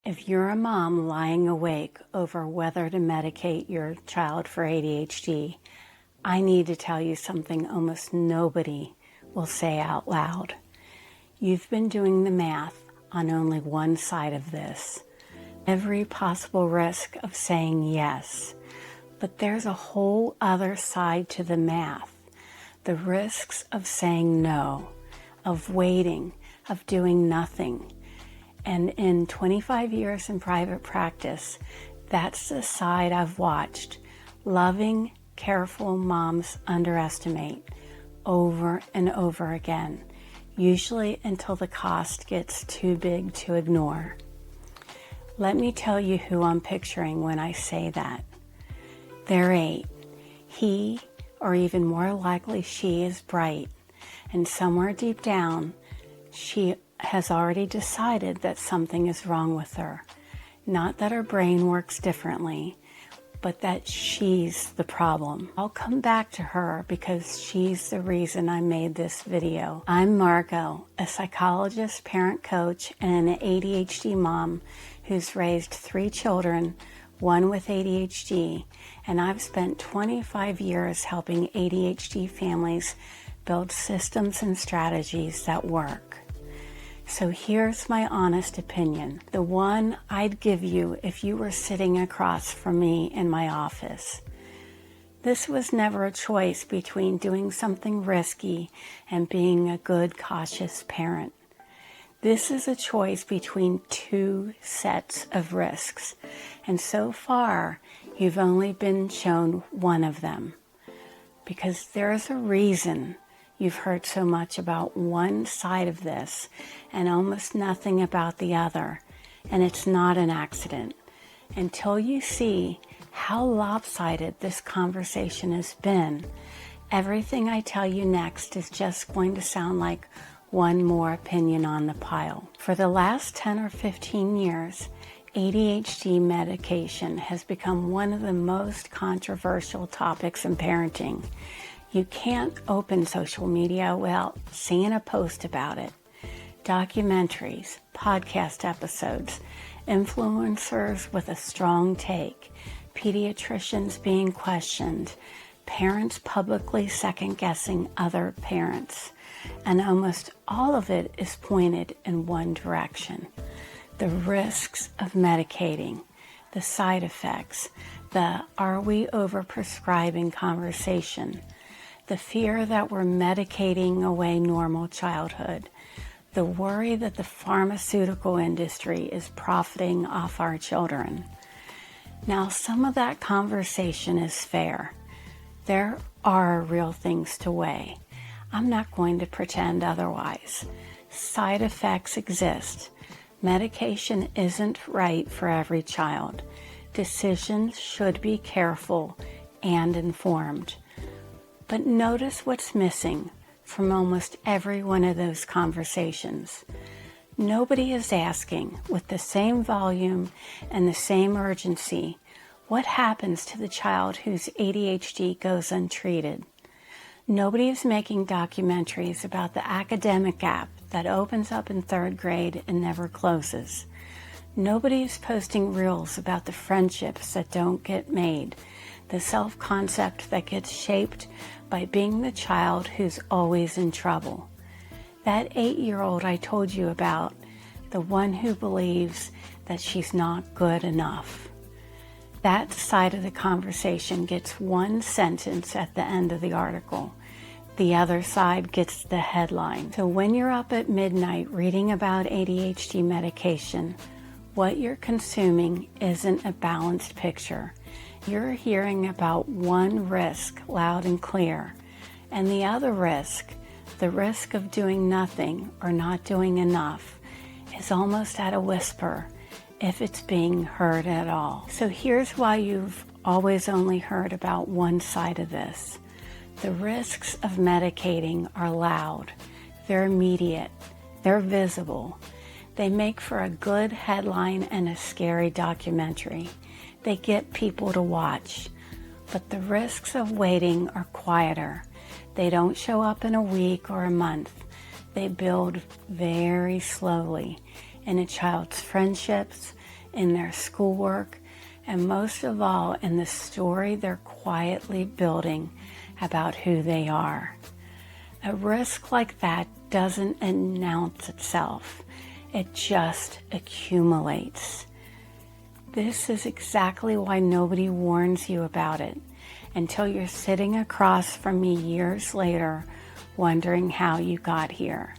If you're a mom lying awake over whether to medicate your child for ADHD, I need to tell you something almost nobody will say out loud. You've been doing the math on only one side of this. Every possible risk of saying yes. But there's a whole other side to the math. The risks of saying no, of waiting, of doing nothing. And in 25 years in private practice, that's the side I've watched loving, careful moms underestimate over and over again, usually until the cost gets too big to ignore. Let me tell you who I'm picturing when I say that. They're 8. He, or even more likely she, is bright, and somewhere deep down, she has already decided that something is wrong with her. Not that her brain works differently, but that she's the problem. I'll come back to her because she's the reason I made this video. I'm Margot, a psychologist, parent coach, and an ADHD mom who's raised 3 children, one with ADHD, and I've spent 25 years helping ADHD families build systems and strategies that work. So here's my honest opinion, the one I'd give you if you were sitting across from me in my office. This was never a choice between doing something risky and being a good, cautious parent. This is a choice between 2 sets of risks, and so far you've only been shown one of them. Because there's a reason you've heard so much about one side of this and almost nothing about the other, and it's not an accident. Until you see how lopsided this conversation has been, everything I tell you next is just going to sound like one more opinion on the pile. For the last 10 or 15 years, ADHD medication has become one of the most controversial topics in parenting. You can't open social media without seeing a post about it. Documentaries, podcast episodes, influencers with a strong take, pediatricians being questioned, parents publicly second-guessing other parents, and almost all of it is pointed in one direction. The risks of medicating, the side effects, the are we overprescribing conversation, the fear that we're medicating away normal childhood, the worry that the pharmaceutical industry is profiting off our children. Now, some of that conversation is fair. There are real things to weigh. I'm not going to pretend otherwise. Side effects exist. Medication isn't right for every child. Decisions should be careful and informed. But notice what's missing from almost every one of those conversations. Nobody is asking, with the same volume and the same urgency, what happens to the child whose ADHD goes untreated. Nobody is making documentaries about the academic gap that opens up in 3rd grade and never closes. Nobody is posting reels about the friendships that don't get made, the self-concept that gets shaped by being the child who's always in trouble. That 8-year-old I told you about, the one who believes that she's not good enough. That side of the conversation gets one sentence at the end of the article. The other side gets the headline. So when you're up at midnight reading about ADHD medication, what you're consuming isn't a balanced picture. You're hearing about one risk loud and clear, and the other risk, the risk of doing nothing or not doing enough, is almost at a whisper, if it's being heard at all. So here's why you've always only heard about one side of this. The risks of medicating are loud, they're immediate, they're visible. They make for a good headline and a scary documentary. They get people to watch. But the risks of waiting are quieter. They don't show up in a week or a month. They build very slowly in a child's friendships, in their schoolwork, and most of all in the story they're quietly building about who they are. A risk like that doesn't announce itself. It just accumulates. This is exactly why nobody warns you about it until you're sitting across from me years later wondering how you got here.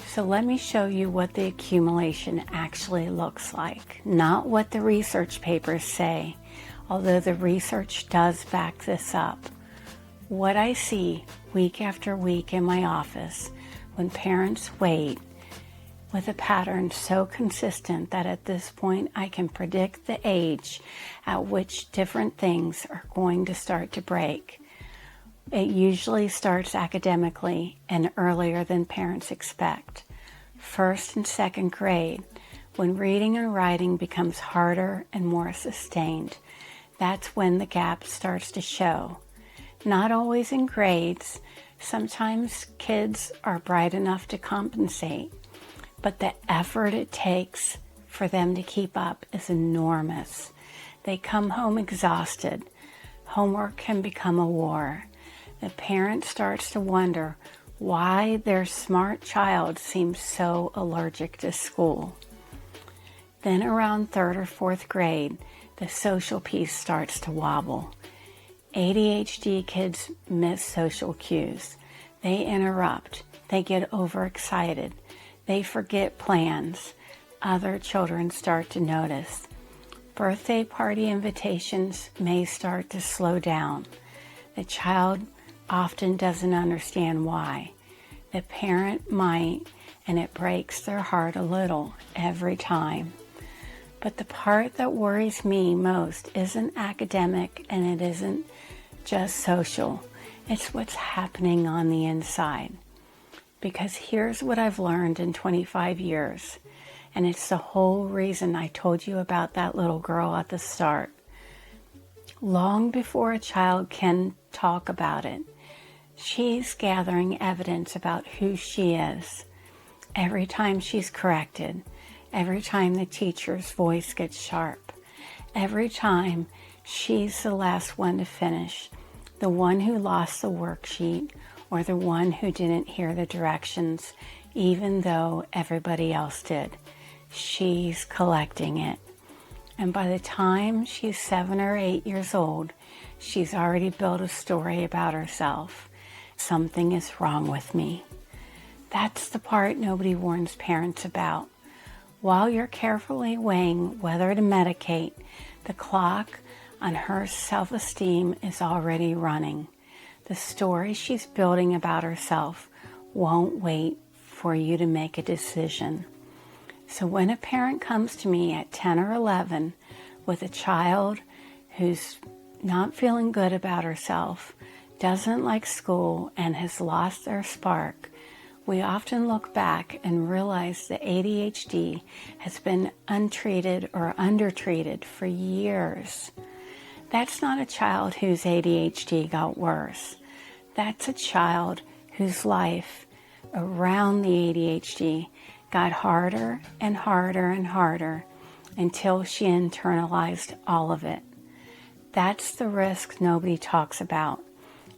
So let me show you what the accumulation actually looks like, not what the research papers say, although the research does back this up. What I see week after week in my office when parents wait with a pattern so consistent that at this point I can predict the age at which different things are going to start to break. It usually starts academically and earlier than parents expect. First and second grade, when reading and writing becomes harder and more sustained, that's when the gap starts to show. Not always in grades. Sometimes kids are bright enough to compensate, but the effort it takes for them to keep up is enormous. They come home exhausted. Homework can become a war. The parent starts to wonder why their smart child seems so allergic to school. Then around third or fourth grade, the social piece starts to wobble. ADHD kids miss social cues. They interrupt. They get overexcited. They forget plans. Other children start to notice. Birthday party invitations may start to slow down. The child often doesn't understand why. The parent might, and it breaks their heart a little every time. But the part that worries me most isn't academic and it isn't just social. It's what's happening on the inside. Because here's what I've learned in 25 years, and it's the whole reason I told you about that little girl at the start. Long before a child can talk about it, she's gathering evidence about who she is. Every time she's corrected, every time the teacher's voice gets sharp, every time she's the last one to finish, the one who lost the worksheet, or the one who didn't hear the directions, even though everybody else did. She's collecting it. And by the time she's 7 or 8 years old, she's already built a story about herself. Something is wrong with me. That's the part nobody warns parents about. While you're carefully weighing whether to medicate, the clock on her self-esteem is already running. The story she's building about herself won't wait for you to make a decision. So when a parent comes to me at 10 or 11 with a child who's not feeling good about herself, doesn't like school, and has lost their spark, we often look back and realize the ADHD has been untreated or undertreated for years. That's not a child whose ADHD got worse. That's a child whose life around the ADHD got harder and harder and harder until she internalized all of it. That's the risk nobody talks about.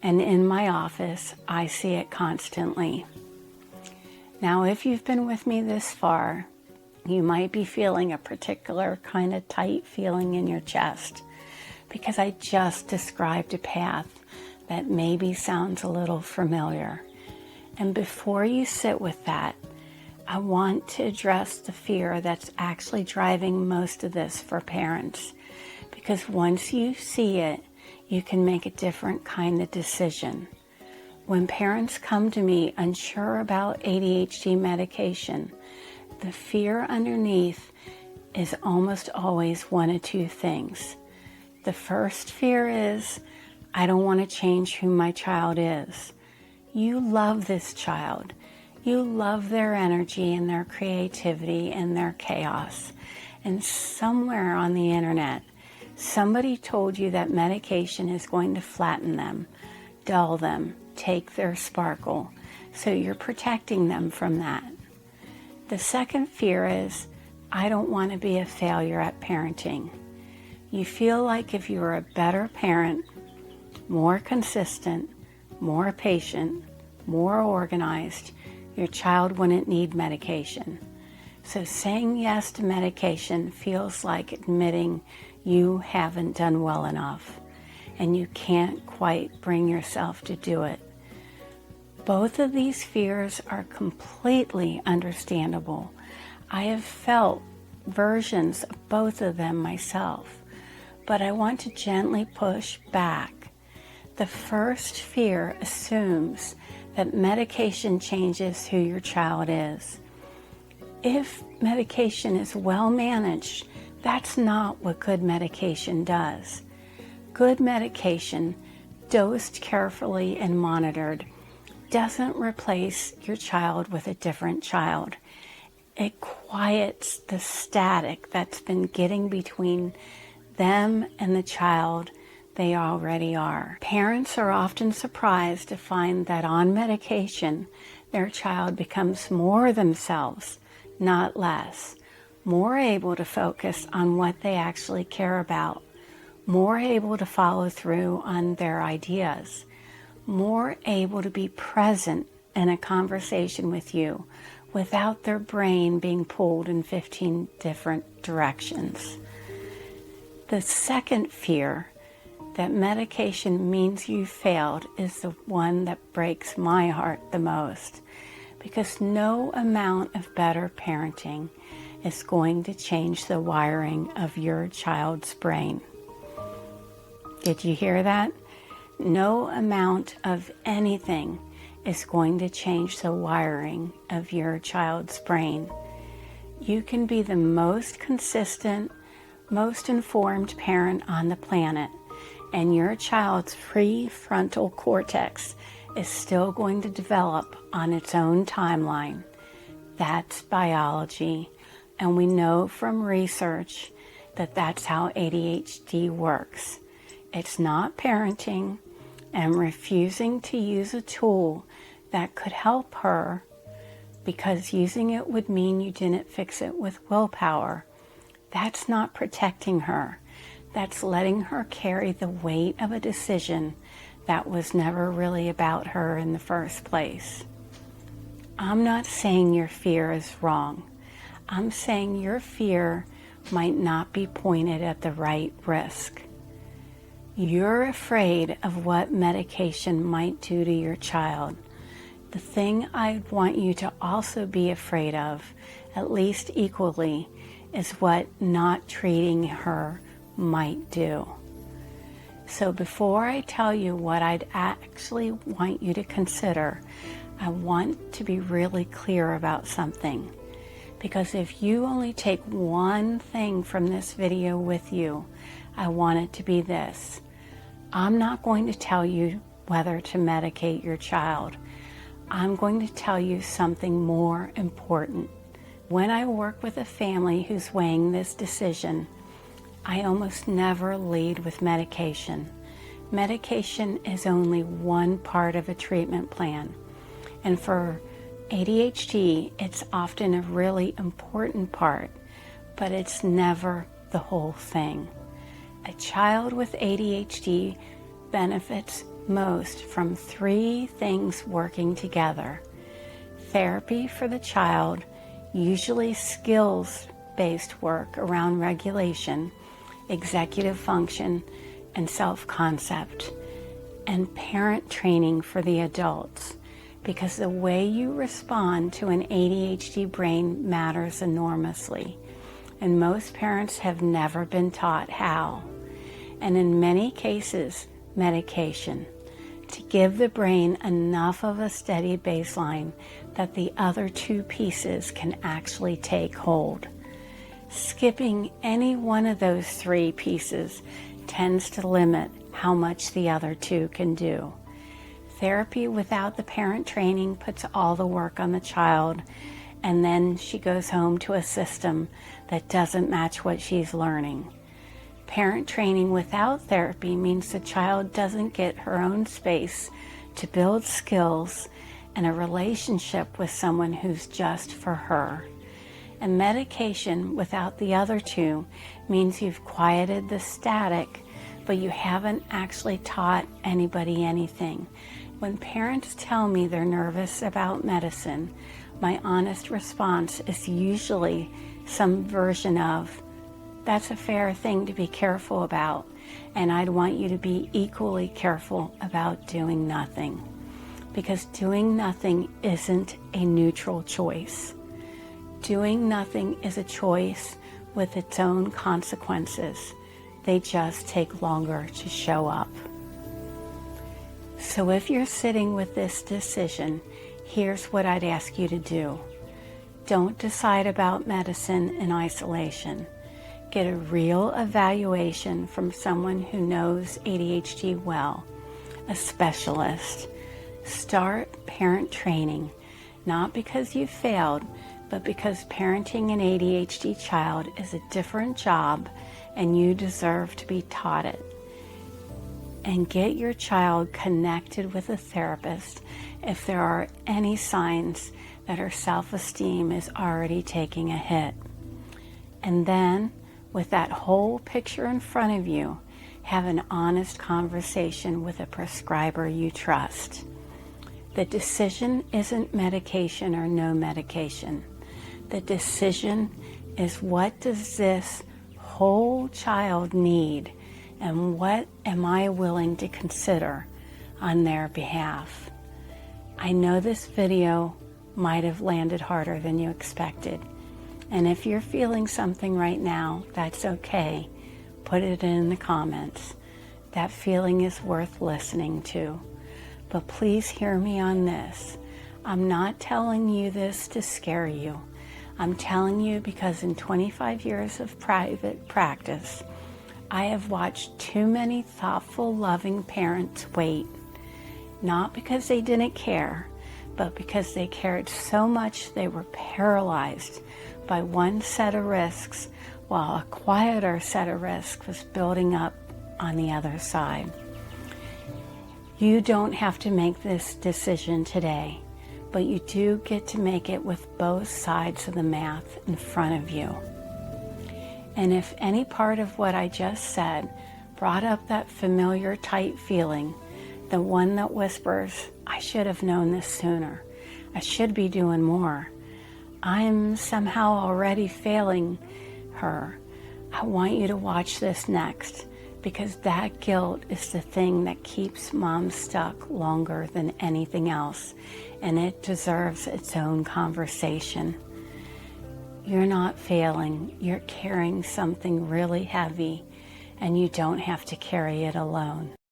And in my office, I see it constantly. Now, if you've been with me this far, you might be feeling a particular kind of tight feeling in your chest, because I just described a path that maybe sounds a little familiar. And before you sit with that, I want to address the fear that's actually driving most of this for parents. Because once you see it, you can make a different kind of decision. When parents come to me unsure about ADHD medication, the fear underneath is almost always one of two things. The first fear is, I don't want to change who my child is. You love this child. You love their energy and their creativity and their chaos. And somewhere on the internet, somebody told you that medication is going to flatten them, dull them, take their sparkle. So you're protecting them from that. The second fear is, I don't want to be a failure at parenting. You feel like if you were a better parent, more consistent, more patient, more organized, your child wouldn't need medication. So saying yes to medication feels like admitting you haven't done well enough and you can't quite bring yourself to do it. Both of these fears are completely understandable. I have felt versions of both of them myself, but I want to gently push back. The first fear assumes that medication changes who your child is. If medication is well managed, that's not what good medication does. Good medication, dosed carefully and monitored, doesn't replace your child with a different child. It quiets the static that's been getting between them and the child they already are. Parents are often surprised to find that on medication, their child becomes more themselves, not less, more able to focus on what they actually care about, more able to follow through on their ideas, more able to be present in a conversation with you without their brain being pulled in 15 different directions. The second fear, that medication means you failed, is the one that breaks my heart the most, because no amount of better parenting is going to change the wiring of your child's brain. Did you hear that? No amount of anything is going to change the wiring of your child's brain. You can be the most consistent, most informed parent on the planet, and your child's prefrontal cortex is still going to develop on its own timeline. That's biology, and we know from research that that's how ADHD works. It's not parenting, and refusing to use a tool that could help her because using it would mean you didn't fix it with willpower. That's not protecting her. That's letting her carry the weight of a decision that was never really about her in the first place. I'm not saying your fear is wrong. I'm saying your fear might not be pointed at the right risk. You're afraid of what medication might do to your child. The thing I want you to also be afraid of, at least equally, is what not treating her might do. So before I tell you what I'd actually want you to consider, I want to be really clear about something. Because if you only take one thing from this video with you, I want it to be this. I'm not going to tell you whether to medicate your child. I'm going to tell you something more important. When I work with a family who's weighing this decision, I almost never lead with medication. Medication is only one part of a treatment plan. And for ADHD, it's often a really important part, but it's never the whole thing. A child with ADHD benefits most from three things working together. Therapy for the child, usually skills-based work around regulation, executive function, and self-concept, and parent training for the adults, because the way you respond to an ADHD brain matters enormously, and most parents have never been taught how. And in many cases, medication, to give the brain enough of a steady baseline that the other two pieces can actually take hold. Skipping any one of those three pieces tends to limit how much the other two can do. Therapy without the parent training puts all the work on the child, and then she goes home to a system that doesn't match what she's learning. Parent training without therapy means the child doesn't get her own space to build skills and a relationship with someone who's just for her. And medication without the other two means you've quieted the static, but you haven't actually taught anybody anything. When parents tell me they're nervous about medicine, my honest response is usually some version of, that's a fair thing to be careful about, and I'd want you to be equally careful about doing nothing. Because doing nothing isn't a neutral choice. Doing nothing is a choice with its own consequences. They just take longer to show up. So if you're sitting with this decision, here's what I'd ask you to do. Don't decide about medicine in isolation. Get a real evaluation from someone who knows ADHD well, a specialist. Start parent training, not because you failed, but because parenting an ADHD child is a different job and you deserve to be taught it. And get your child connected with a therapist if there are any signs that her self-esteem is already taking a hit. And then, with that whole picture in front of you, have an honest conversation with a prescriber you trust. The decision isn't medication or no medication. The decision is, what does this whole child need, and what am I willing to consider on their behalf? I know this video might have landed harder than you expected. And if you're feeling something right now, that's okay. Put it in the comments. That feeling is worth listening to. But please hear me on this. I'm not telling you this to scare you. I'm telling you because in 25 years of private practice, I have watched too many thoughtful, loving parents wait. Not because they didn't care, but because they cared so much they were paralyzed by one set of risks, while a quieter set of risks was building up on the other side. You don't have to make this decision today, but you do get to make it with both sides of the math in front of you. And if any part of what I just said brought up that familiar tight feeling, the one that whispers, I should have known this sooner, I should be doing more, I'm somehow already failing her, I want you to watch this next, because that guilt is the thing that keeps mom stuck longer than anything else, and it deserves its own conversation. You're not failing, you're carrying something really heavy, and you don't have to carry it alone.